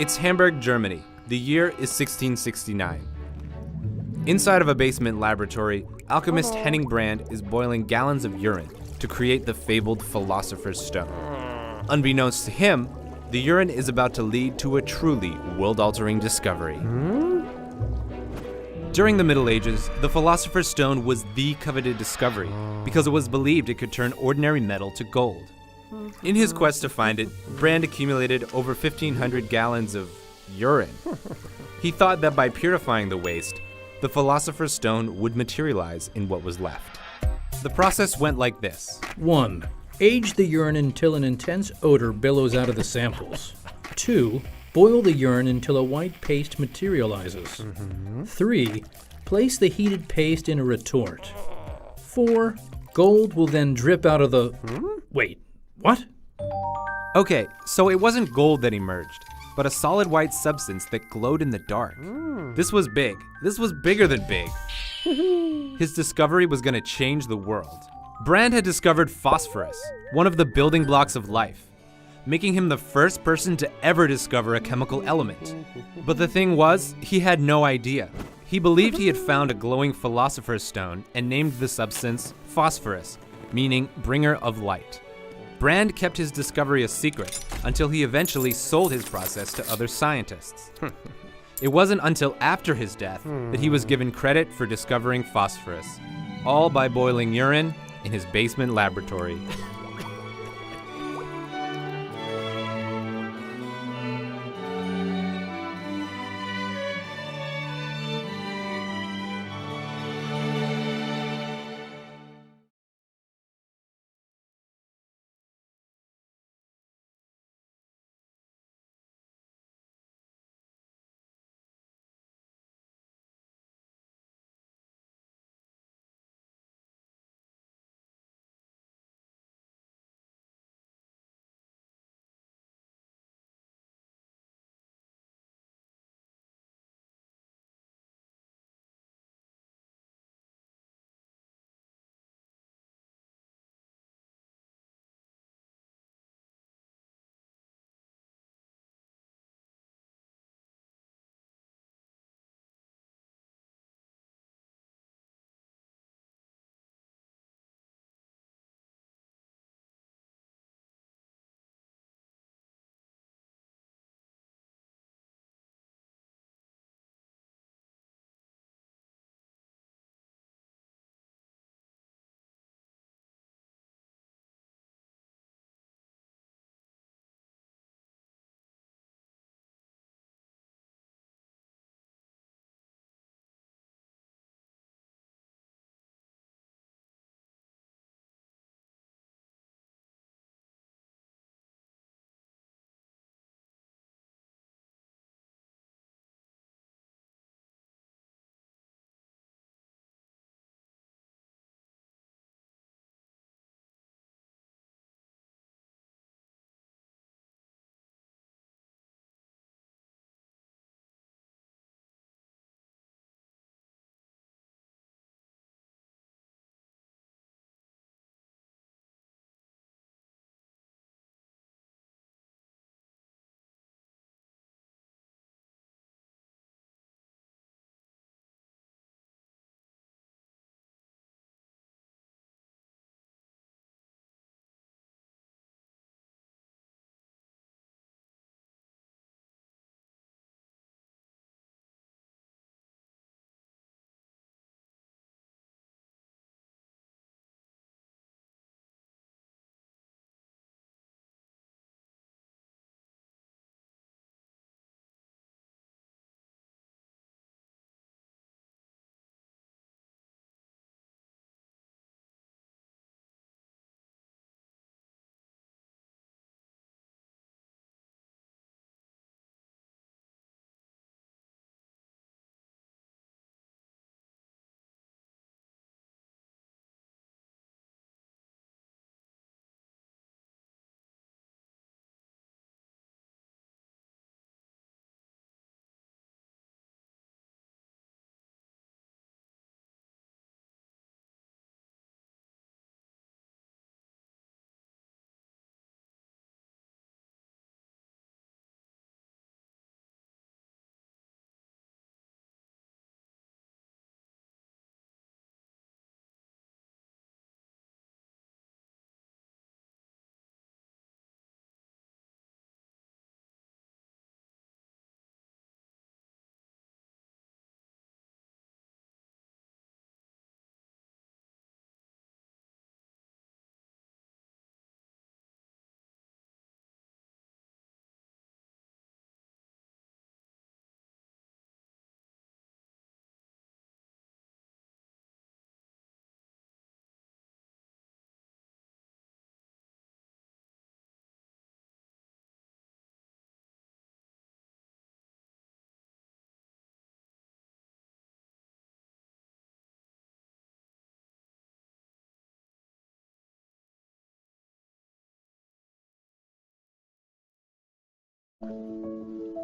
It's Hamburg, Germany. The year is 1669. Inside of a basement laboratory, alchemist Henning Brand is boiling gallons of urine to create the fabled Philosopher's Stone. Unbeknownst to him, the urine is about to lead to a truly world-altering discovery. During the Middle Ages, the Philosopher's Stone was the coveted discovery because it was believed it could turn ordinary metal to gold. In his quest to find it, Brand accumulated over 1,500 gallons of urine. He thought that by purifying the waste, the Philosopher's Stone would materialize in what was left. The process went like this. 1. Age the urine until an intense odor billows out of the samples. 2. Boil the urine until a white paste materializes. 3. Place the heated paste in a retort. 4. Gold will then drip out of the... Wait, what? Okay, so it wasn't gold that emerged, but a solid white substance that glowed in the dark. This was big. This was bigger than big. His discovery was going to change the world. Brand had discovered phosphorus, one of the building blocks of life, making him the first person to ever discover a chemical element. But the thing was, he had no idea. He believed he had found a glowing philosopher's stone and named the substance phosphorus, meaning bringer of light. Brand kept his discovery a secret until he eventually sold his process to other scientists. It wasn't until after his death that he was given credit for discovering phosphorus, all by boiling urine in his basement laboratory.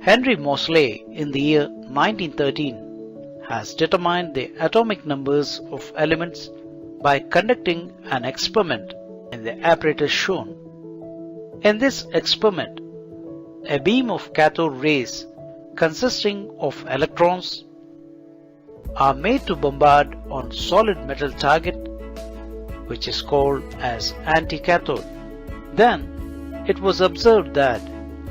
Henry Moseley in the year 1913 has determined the atomic numbers of elements by conducting an experiment in the apparatus shown. In this experiment, a beam of cathode rays consisting of electrons are made to bombard on solid metal target, which is called as anticathode. Then it was observed that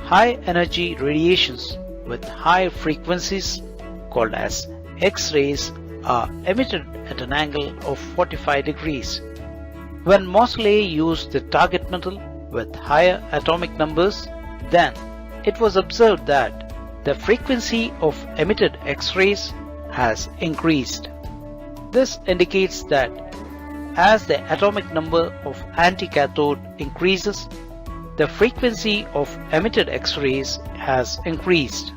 high energy radiations with high frequencies called as X-rays are emitted at an angle of 45 degrees. When Moseley used the target metal with higher atomic numbers, then it was observed that the frequency of emitted X-rays has increased. This indicates that as the atomic number of anticathode increases, the frequency of emitted X-rays has increased.